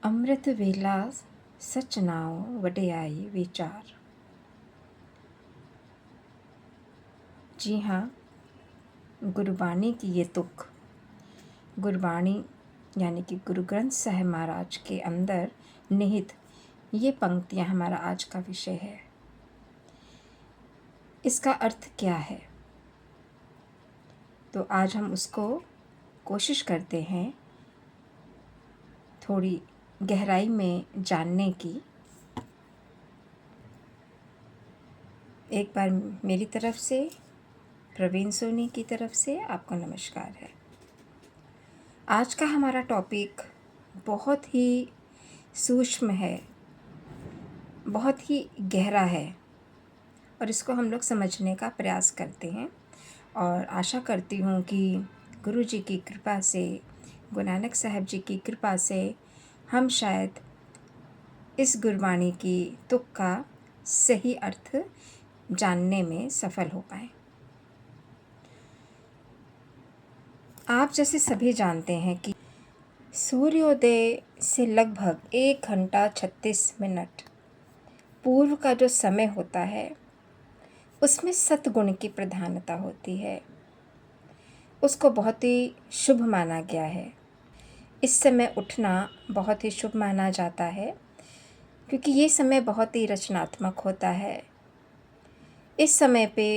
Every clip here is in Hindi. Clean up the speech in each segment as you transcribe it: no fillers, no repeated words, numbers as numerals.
अमृत वेला सच नाओ वडियाई विचार। जी हाँ, गुरबाणी की ये तुक, गुरबाणी यानी कि गुरु ग्रंथ साहिब महाराज के अंदर निहित ये पंक्तियाँ हमारा आज का विषय है। इसका अर्थ क्या है, तो आज हम उसको कोशिश करते हैं थोड़ी गहराई में जानने की। एक बार मेरी तरफ से, प्रवीण सोनी की तरफ से आपको नमस्कार है। आज का हमारा टॉपिक बहुत ही सूक्ष्म है, बहुत ही गहरा है और इसको हम लोग समझने का प्रयास करते हैं और आशा करती हूँ कि गुरु जी की कृपा से, गुरु नानक साहब जी की कृपा से हम शायद इस गुरबाणी की तुक का सही अर्थ जानने में सफल हो पाए। आप जैसे सभी जानते हैं कि सूर्योदय से लगभग 1 घंटा 36 मिनट पूर्व का जो समय होता है उसमें सतगुण की प्रधानता होती है। उसको बहुत ही शुभ माना गया है। इस समय उठना बहुत ही शुभ माना जाता है क्योंकि ये समय बहुत ही रचनात्मक होता है। इस समय पे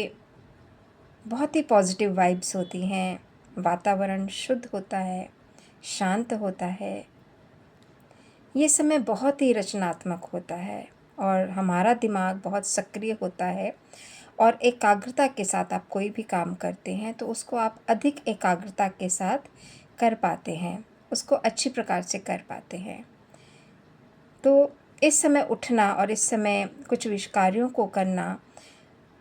बहुत ही पॉजिटिव वाइब्स होती हैं, वातावरण शुद्ध होता है, शांत होता है। ये समय बहुत ही रचनात्मक होता है और हमारा दिमाग बहुत सक्रिय होता है और एकाग्रता के साथ आप कोई भी काम करते हैं तो उसको आप अधिक एकाग्रता के साथ कर पाते हैं, उसको अच्छी प्रकार से कर पाते हैं। तो इस समय उठना और इस समय कुछ विश कार्यों को करना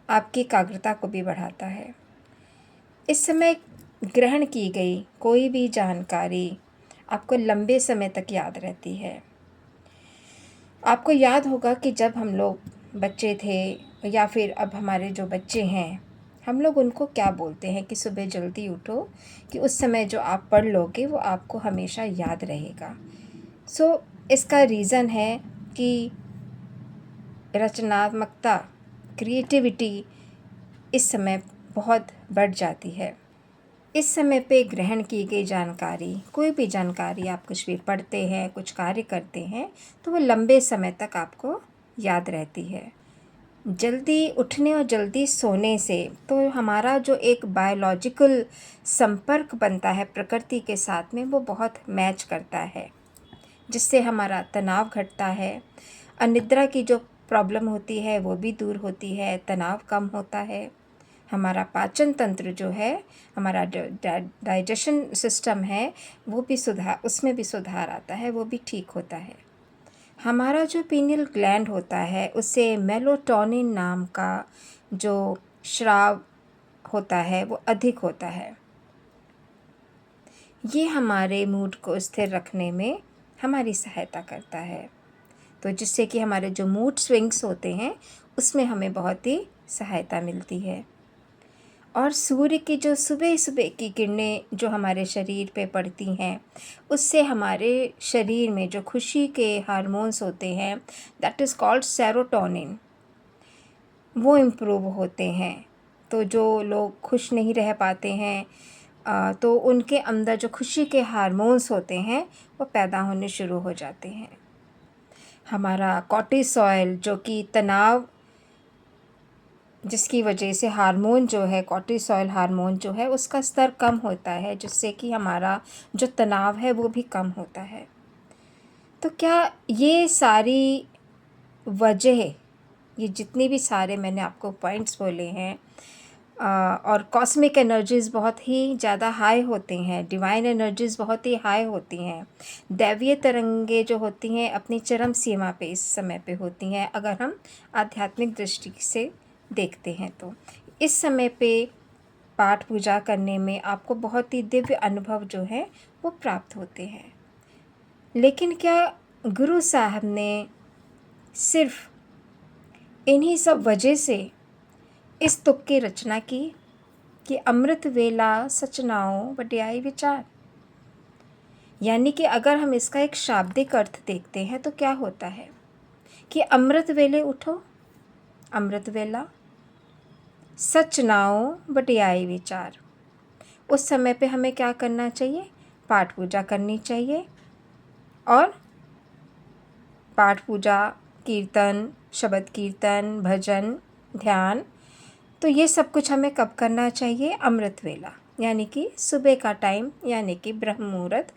आपकी एकाग्रता को भी बढ़ाता है। इस समय ग्रहण की गई कोई भी जानकारी आपको लंबे समय तक याद रहती है। आपको याद होगा कि जब हम लोग बच्चे थे या फिर अब हमारे जो बच्चे हैं, हम लोग उनको क्या बोलते हैं कि सुबह जल्दी उठो कि उस समय जो आप पढ़ लोगे वो आपको हमेशा याद रहेगा। इसका रीज़न है कि रचनात्मकता, क्रिएटिविटी इस समय बहुत बढ़ जाती है। इस समय पे ग्रहण की गई जानकारी, कोई भी जानकारी आप कुछ भी पढ़ते हैं, कुछ कार्य करते हैं तो वो लंबे समय तक आपको याद रहती है। जल्दी उठने और जल्दी सोने से तो हमारा जो एक बायोलॉजिकल संपर्क बनता है प्रकृति के साथ में, वो बहुत मैच करता है, जिससे हमारा तनाव घटता है। अनिद्रा की जो प्रॉब्लम होती है वो भी दूर होती है, तनाव कम होता है। हमारा पाचन तंत्र जो है, हमारा डाइजेशन सिस्टम है, वो भी उसमें भी सुधार आता है, वो भी ठीक होता है। हमारा जो पीनियल ग्लैंड होता है उससे मेलाटोनिन नाम का जो स्राव होता है वो अधिक होता है। ये हमारे मूड को स्थिर रखने में हमारी सहायता करता है, तो जिससे कि हमारे जो मूड स्विंग्स होते हैं उसमें हमें बहुत ही सहायता मिलती है। और सूर्य की जो सुबह सुबह की किरणें जो हमारे शरीर पे पड़ती हैं, उससे हमारे शरीर में जो खुशी के हार्मोन्स होते हैं, दैट इज़ कॉल्ड सेरोटोनिन, वो इम्प्रूव होते हैं। तो जो लोग खुश नहीं रह पाते हैं तो उनके अंदर जो खुशी के हार्मोन्स होते हैं वो पैदा होने शुरू हो जाते हैं। हमारा कॉर्टिसोल जो कि तनाव, जिसकी वजह से हार्मोन जो है, कॉर्टिसोल हार्मोन जो है उसका स्तर कम होता है, जिससे कि हमारा जो तनाव है वो भी कम होता है। तो क्या ये सारी वजह, ये जितने भी सारे मैंने आपको पॉइंट्स बोले हैं, और कॉस्मिक एनर्जीज़ बहुत ही ज़्यादा हाई होती हैं, डिवाइन एनर्जीज़ बहुत ही हाई होती हैं, दैवीय तरंगे जो होती हैं अपनी चरम सीमा पे इस समय पे होती हैं, अगर हम आध्यात्मिक दृष्टि से देखते हैं तो इस समय पे पाठ पूजा करने में आपको बहुत ही दिव्य अनुभव जो है वो प्राप्त होते हैं। लेकिन क्या गुरु साहब ने सिर्फ इन्हीं सब वजह से इस तुक की रचना की कि अमृत वेला सच नाओ वडियाई विचार? यानी कि अगर हम इसका एक शाब्दिक अर्थ देखते हैं तो क्या होता है कि अमृत वेले उठो, अमृत वेला, सच नाओ बटियाई विचार। उस समय पे हमें क्या करना चाहिए? पाठ पूजा करनी चाहिए। और पाठ पूजा, कीर्तन, शब्द कीर्तन, भजन, ध्यान, तो ये सब कुछ हमें कब करना चाहिए? अमृत वेला, यानी कि सुबह का टाइम, यानी कि ब्रह्म मुहूर्त,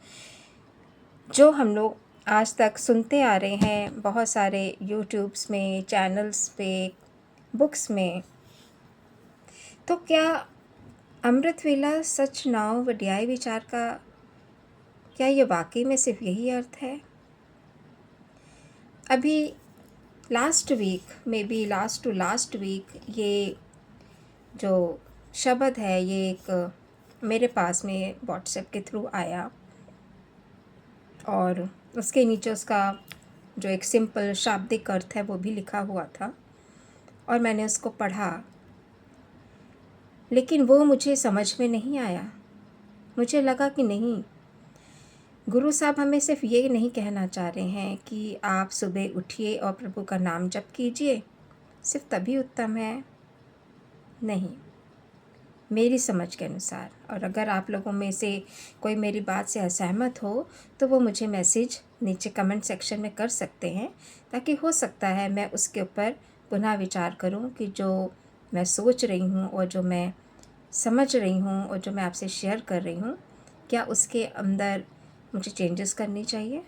जो हम लोग आज तक सुनते आ रहे हैं बहुत सारे यूट्यूब्स में, चैनल्स पे, बुक्स में। तो क्या अमृत वेला, सच नाव वड्याई विचार का क्या ये वाकई में सिर्फ यही अर्थ है? अभी last week, maybe last to last week, ये जो शब्द है ये एक मेरे पास में व्हाट्सएप के थ्रू आया और उसके नीचे उसका जो एक सिंपल शाब्दिक अर्थ है वो भी लिखा हुआ था और मैंने उसको पढ़ा, लेकिन वो मुझे समझ में नहीं आया। मुझे लगा कि नहीं, गुरु साहब हमें सिर्फ ये नहीं कहना चाह रहे हैं कि आप सुबह उठिए और प्रभु का नाम जप कीजिए, सिर्फ तभी उत्तम है। नहीं, मेरी समझ के अनुसार, और अगर आप लोगों में से कोई मेरी बात से असहमत हो तो वो मुझे मैसेज नीचे कमेंट सेक्शन में कर सकते हैं, ताकि हो सकता है मैं उसके ऊपर पुनः विचार करूं कि जो मैं सोच रही हूं और जो मैं समझ रही हूं और जो मैं आपसे शेयर कर रही हूं, क्या उसके अंदर मुझे चेंजेस करनी चाहिए।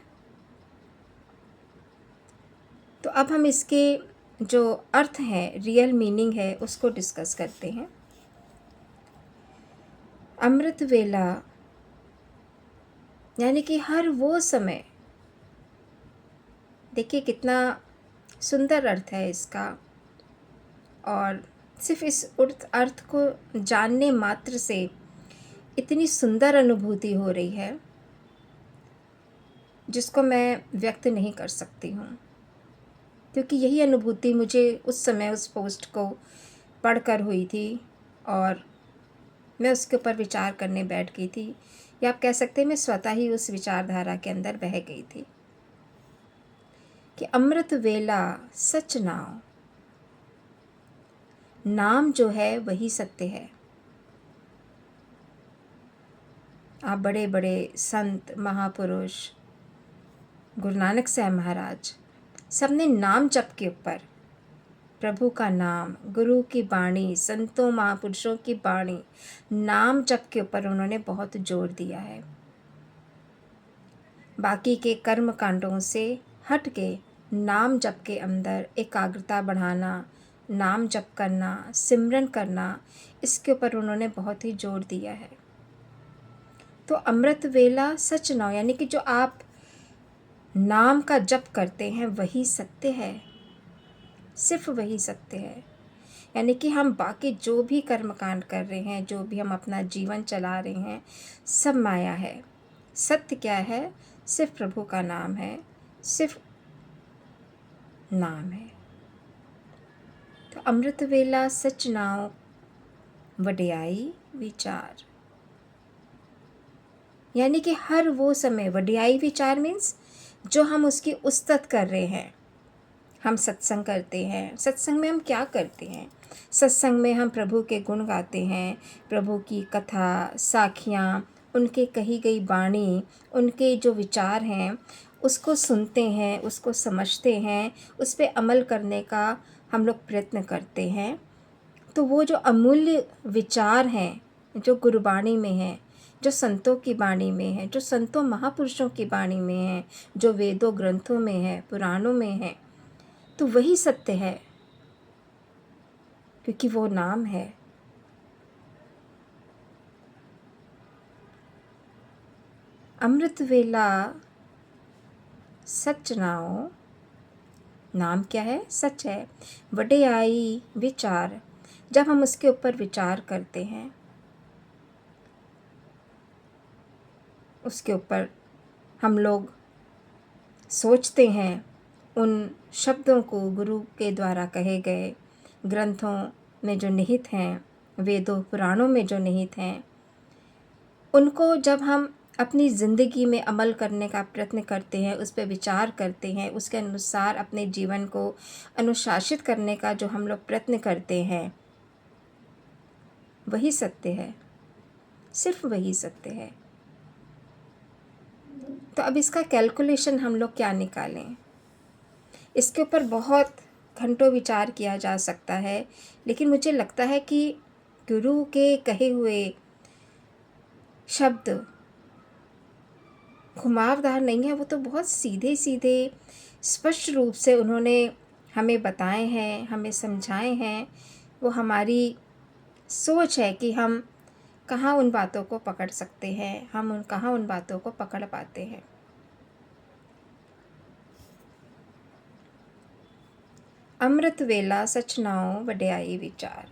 तो अब हम इसके जो अर्थ हैं, रियल मीनिंग है, उसको डिस्कस करते हैं। अमृत वेला यानी कि हर वो समय, देखिए कितना सुंदर अर्थ है इसका, और सिर्फ इस अर्थ को जानने मात्र से इतनी सुंदर अनुभूति हो रही है जिसको मैं व्यक्त नहीं कर सकती हूँ, क्योंकि यही अनुभूति मुझे उस समय उस पोस्ट को पढ़कर हुई थी और मैं उसके ऊपर विचार करने बैठ गई थी, या आप कह सकते हैं मैं स्वतः ही उस विचारधारा के अंदर बह गई थी कि अमृत वेला सच नाम, नाम जो है वही सत्य है। आप बड़े बड़े संत, महापुरुष, गुरु नानक साहब महाराज, सबने नाम जप के ऊपर, प्रभु का नाम, गुरु की बाणी, संतों महापुरुषों की बाणी, नाम जप के ऊपर उन्होंने बहुत जोर दिया है। बाकी के कर्म कांडों से हट के नाम जप के अंदर एकाग्रता बढ़ाना, नाम जप करना, सिमरन करना, इसके ऊपर उन्होंने बहुत ही जोर दिया है। तो अमृत वेला सच नाम, यानी कि जो आप नाम का जप करते हैं वही सत्य है, सिर्फ वही सत्य है। यानी कि हम बाकी जो भी कर्मकांड कर रहे हैं, जो भी हम अपना जीवन चला रहे हैं, सब माया है। सत्य क्या है? सिर्फ प्रभु का नाम है, सिर्फ नाम है। तो अमृत वेला सच नाम वड्याई विचार, यानी कि हर वो समय, वड्याई विचार मीन्स जो हम उसकी उस्तत कर रहे हैं। हम सत्संग करते हैं, सत्संग में हम क्या करते हैं? सत्संग में हम प्रभु के गुण गाते हैं, प्रभु की कथा, साखियाँ, उनके कही गई बाणी, उनके जो विचार हैं उसको सुनते हैं, उसको समझते हैं, उस पर अमल करने का हम लोग प्रयत्न करते हैं। तो वो जो अमूल्य विचार हैं जो गुरुबाणी में हैं, जो संतों की बाणी में है, जो संतों महापुरुषों की बाणी में है, जो वेदों ग्रंथों में है, पुराणों में है, तो वही सत्य है, क्योंकि वो नाम है। अमृत वेला सच नाओ, नाम क्या है? सच है। वड्याई विचार, जब हम उसके ऊपर विचार करते हैं, उसके ऊपर हम लोग सोचते हैं, उन शब्दों को गुरु के द्वारा कहे गए, ग्रंथों में जो निहित हैं, वेदों पुराणों में जो निहित हैं, उनको जब हम अपनी ज़िंदगी में अमल करने का प्रयत्न करते हैं, उस पे विचार करते हैं, उसके अनुसार अपने जीवन को अनुशासित करने का जो हम लोग प्रयत्न करते हैं, वही सत्य है, सिर्फ वही सत्य है। तो अब इसका कैलकुलेशन हम लोग क्या निकालें? इसके ऊपर बहुत घंटों विचार किया जा सकता है, लेकिन मुझे लगता है कि गुरु के कहे हुए शब्द घुमावदार नहीं है, वो तो बहुत सीधे सीधे स्पष्ट रूप से उन्होंने हमें बताए हैं, हमें समझाए हैं। वो हमारी सोच है कि हम कहाँ उन बातों को पकड़ सकते हैं, हम कहाँ उन बातों को पकड़ पाते हैं। अमृत वेला सच नाओ वड्याई विचार।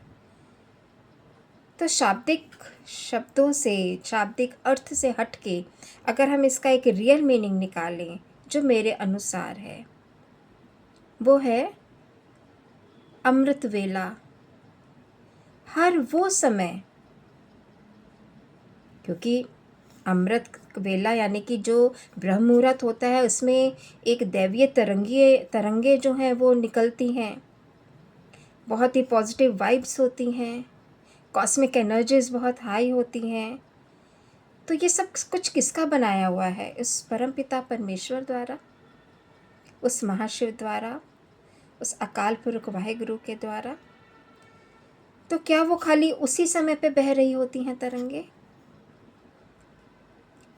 तो शाब्दिक शब्दों से, शाब्दिक अर्थ से हट के अगर हम इसका एक रियल मीनिंग निकालें जो मेरे अनुसार है, वो है अमृत वेला, हर वो समय, क्योंकि अमृत वेला यानी कि जो ब्रह्म मुहूर्त होता है उसमें एक दैवीय तरंगे जो हैं वो निकलती हैं, बहुत ही पॉजिटिव वाइब्स होती हैं, कॉस्मिक एनर्जीज बहुत हाई होती हैं। तो ये सब कुछ किसका बनाया हुआ है? उस परमपिता परमेश्वर द्वारा, उस महाशिव द्वारा, उस अकाल पुरख वाहेगुरु के द्वारा। तो क्या वो खाली उसी समय पे बह रही होती हैं तरंगे?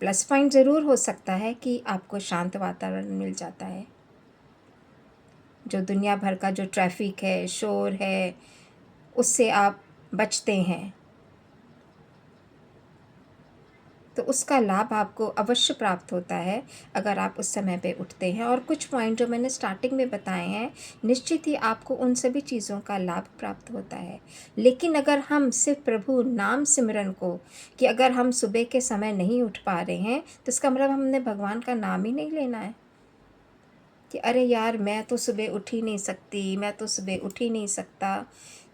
प्लस पॉइंट ज़रूर हो सकता है कि आपको शांत वातावरण मिल जाता है, जो दुनिया भर का जो ट्रैफिक है, शोर है, उससे आप बचते हैं, तो उसका लाभ आपको अवश्य प्राप्त होता है अगर आप उस समय पे उठते हैं। और कुछ पॉइंट जो मैंने स्टार्टिंग में बताए हैं, निश्चित ही आपको उन सभी चीज़ों का लाभ प्राप्त होता है। लेकिन अगर हम सिर्फ प्रभु नाम सिमरन को, कि अगर हम सुबह के समय नहीं उठ पा रहे हैं तो इसका मतलब हमने भगवान का नाम ही नहीं लेना है कि अरे यार मैं तो सुबह उठ ही नहीं सकती, मैं तो सुबह उठ ही नहीं सकता।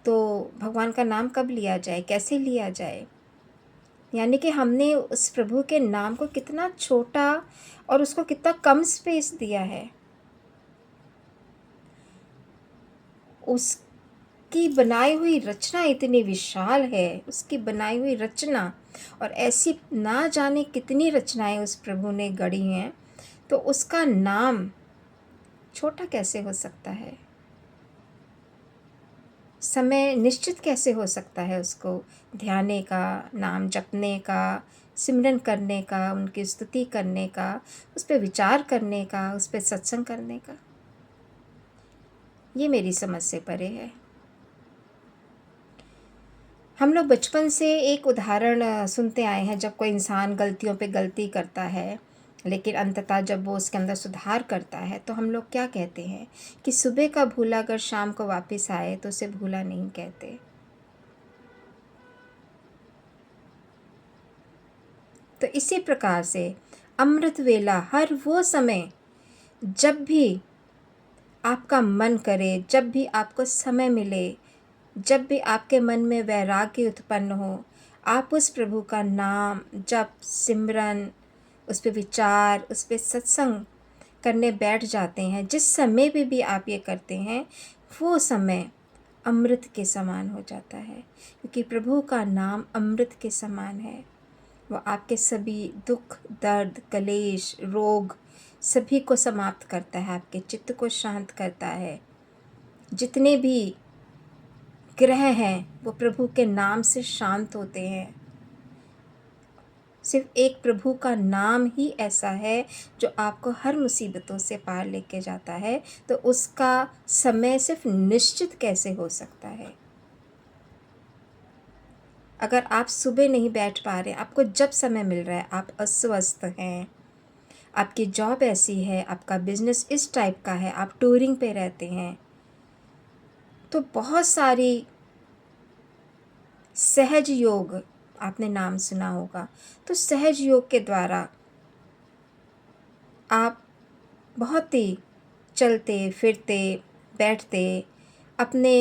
तो भगवान का नाम कब लिया जाए, कैसे लिया जाए? यानी कि हमने उस प्रभु के नाम को कितना छोटा और उसको कितना कम स्पेस दिया है। उसकी बनाई हुई रचना इतनी विशाल है, उसकी बनाई हुई रचना, और ऐसी ना जाने कितनी रचनाएं उस प्रभु ने गढ़ी हैं, तो उसका नाम छोटा कैसे हो सकता है? समय निश्चित कैसे हो सकता है उसको ध्याने का, नाम जपने का, सिमरन करने का, उनकी स्तुति करने का, उस पे विचार करने का, उस पे सत्संग करने का? ये मेरी समझ से परे है। हम लोग बचपन से एक उदाहरण सुनते आए हैं, जब कोई इंसान गलतियों पे गलती करता है, लेकिन अंततः जब वो उसके अंदर सुधार करता है, तो हम लोग क्या कहते हैं कि सुबह का भूला अगर शाम को वापस आए तो उसे भूला नहीं कहते। तो इसी प्रकार से अमृत वेला, हर वो समय जब भी आपका मन करे, जब भी आपको समय मिले, जब भी आपके मन में वैराग्य उत्पन्न हो, आप उस प्रभु का नाम जप, सिमरन, उस पे विचार, उस पे सत्संग करने बैठ जाते हैं। जिस समय भी आप ये करते हैं, वो समय अमृत के समान हो जाता है, क्योंकि प्रभु का नाम अमृत के समान है। वो आपके सभी दुख, दर्द, कलेश, रोग सभी को समाप्त करता है, आपके चित्त को शांत करता है। जितने भी ग्रह हैं वो प्रभु के नाम से शांत होते हैं। सिर्फ एक प्रभु का नाम ही ऐसा है जो आपको हर मुसीबतों से पार लेके जाता है, तो उसका समय सिर्फ निश्चित कैसे हो सकता है? अगर आप सुबह नहीं बैठ पा रहे, आपको जब समय मिल रहा है, आप अस्वस्थ हैं, आपकी जॉब ऐसी है, आपका बिजनेस इस टाइप का है, आप टूरिंग पे रहते हैं, तो बहुत सारी सहज योग, आपने नाम सुना होगा, तो सहज योग के द्वारा आप बहुत ही चलते फिरते बैठते अपने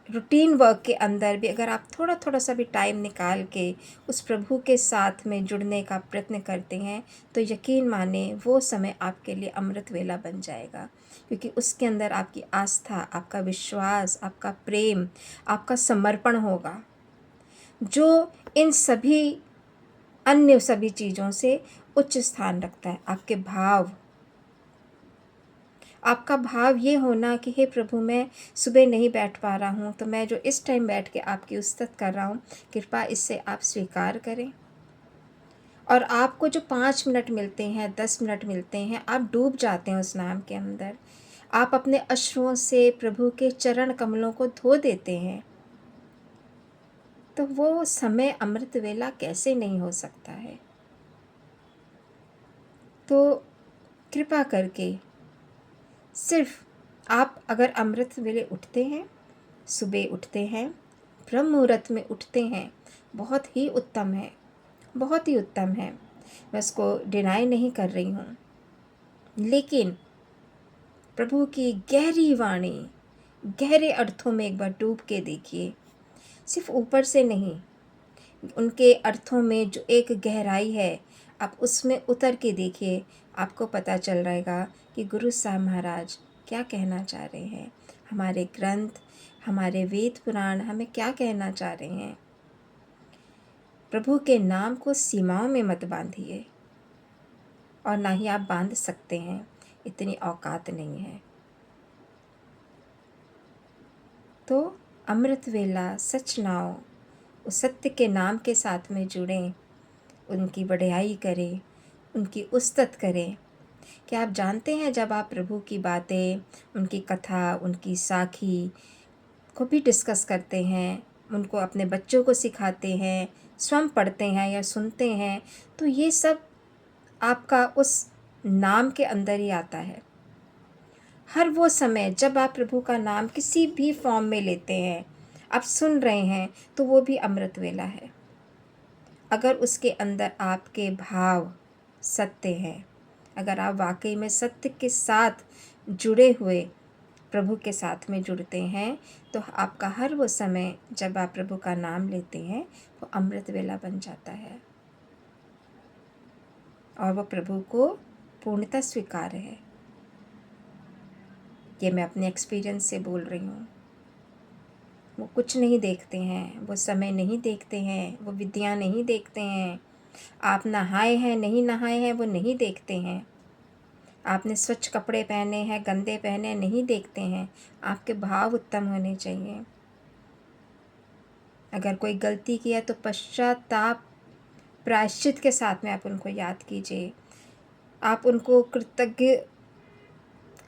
रूटीन वर्क के अंदर भी अगर आप थोड़ा थोड़ा सा भी टाइम निकाल के उस प्रभु के साथ में जुड़ने का प्रयत्न करते हैं तो यकीन माने वो समय आपके लिए अमृत वेला बन जाएगा, क्योंकि उसके अंदर आपकी आस्था, आपका विश्वास, आपका प्रेम, आपका समर्पण होगा, जो इन सभी अन्य सभी चीज़ों से उच्च स्थान रखता है। आपका भाव ये होना कि हे प्रभु, मैं सुबह नहीं बैठ पा रहा हूँ, तो मैं जो इस टाइम बैठ के आपकी उस्तत कर रहा हूँ, कृपया इससे आप स्वीकार करें। और आपको जो 5 मिनट मिलते हैं, 10 मिनट मिलते हैं, आप डूब जाते हैं उस नाम के अंदर। आप अपने अश्रुओं से प्रभु के चरण कमलों को धो देते हैं, तो वो समय अमृत वेला कैसे नहीं हो सकता है। तो कृपा करके सिर्फ आप अगर अमृत वेले उठते हैं, सुबह उठते हैं, ब्रह्म मुहूर्त में उठते हैं, बहुत ही उत्तम है, बहुत ही उत्तम है। मैं उसको डिनाई नहीं कर रही हूँ, लेकिन प्रभु की गहरी वाणी, गहरे अर्थों में एक बार डूब के देखिए, सिर्फ ऊपर से नहीं, उनके अर्थों में जो एक गहराई है, आप उसमें उतर के देखिए, आपको पता चल रहेगा कि गुरु साहब महाराज क्या कहना चाह रहे हैं, हमारे ग्रंथ, हमारे वेद पुराण हमें क्या कहना चाह रहे हैं। प्रभु के नाम को सीमाओं में मत बांधिए, और ना ही आप बांध सकते हैं, इतनी औकात नहीं है। तो अमृत वेला सच नाओ, उस सत्य के नाम के साथ में जुड़ें, उनकी बढ़ाई करें, उनकी उस्तत करें। क्या आप जानते हैं, जब आप प्रभु की बातें, उनकी कथा, उनकी साखी को भी डिस्कस करते हैं, उनको अपने बच्चों को सिखाते हैं, स्वयं पढ़ते हैं या सुनते हैं, तो ये सब आपका उस नाम के अंदर ही आता है। हर वो समय जब आप प्रभु का नाम किसी भी फॉर्म में लेते हैं, आप सुन रहे हैं, तो वो भी अमृत वेला है। अगर उसके अंदर आपके भाव सत्य हैं, अगर आप वाकई में सत्य के साथ जुड़े हुए प्रभु के साथ में जुड़ते हैं, तो आपका हर वो समय जब आप प्रभु का नाम लेते हैं वो अमृत वेला बन जाता है, और वो प्रभु को पूर्णतः स्वीकार है। ये मैं अपने एक्सपीरियंस से बोल रही हूँ। वो कुछ नहीं देखते हैं, वो समय नहीं देखते हैं, वो विधियाँ नहीं देखते हैं, आप नहाए हैं नहीं नहाए हैं वो नहीं देखते हैं, आपने स्वच्छ कपड़े पहने हैं गंदे पहने नहीं देखते हैं। आपके भाव उत्तम होने चाहिए। अगर कोई गलती किया तो पश्चाताप प्रायश्चित के साथ में आप उनको याद कीजिए। आप उनको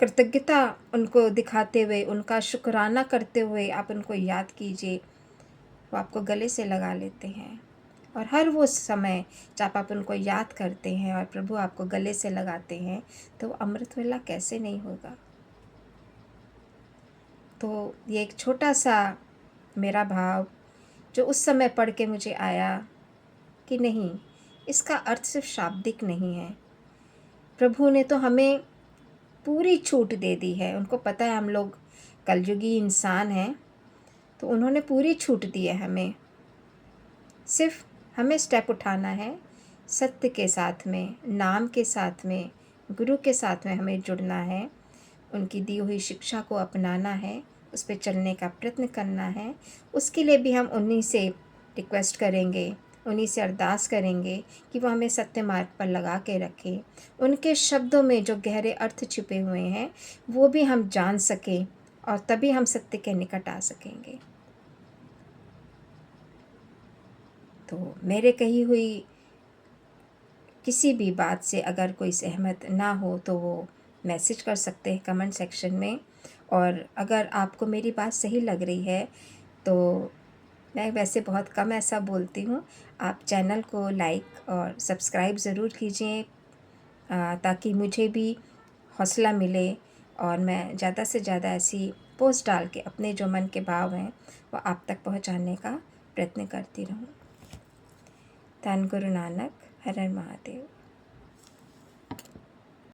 कृतज्ञता उनको दिखाते हुए, उनका शुक्राना करते हुए आप उनको याद कीजिए। वो आपको गले से लगा लेते हैं, और हर वो समय जब आप उनको याद करते हैं और प्रभु आपको गले से लगाते हैं, तो अमृत वेला कैसे नहीं होगा। तो ये एक छोटा सा मेरा भाव जो उस समय पढ़ के मुझे आया कि नहीं, इसका अर्थ सिर्फ शाब्दिक नहीं है। प्रभु ने तो हमें पूरी छूट दे दी है। उनको पता है हम लोग कलयुगी इंसान हैं, तो उन्होंने पूरी छूट दी है हमें। सिर्फ हमें स्टेप उठाना है, सत्य के साथ में, नाम के साथ में, गुरु के साथ में हमें जुड़ना है, उनकी दी हुई शिक्षा को अपनाना है, उस पर चलने का प्रयत्न करना है। उसके लिए भी हम उन्हीं से रिक्वेस्ट करेंगे, उन्हीं से अरदास करेंगे कि वो हमें सत्य मार्ग पर लगा के रखें। उनके शब्दों में जो गहरे अर्थ छिपे हुए हैं वो भी हम जान सकें, और तभी हम सत्य के निकट आ सकेंगे। तो मेरे कही हुई किसी भी बात से अगर कोई सहमत ना हो तो वो मैसेज कर सकते हैं कमेंट सेक्शन में। और अगर आपको मेरी बात सही लग रही है तो मैं वैसे बहुत कम ऐसा बोलती हूँ, आप चैनल को लाइक और सब्सक्राइब ज़रूर कीजिए, ताकि मुझे भी हौसला मिले और मैं ज़्यादा से ज़्यादा ऐसी पोस्ट डाल के अपने जो मन के भाव हैं वो आप तक पहुँचाने का प्रयत्न करती रहूँ। धन गुरु नानक। हर हर महादेव।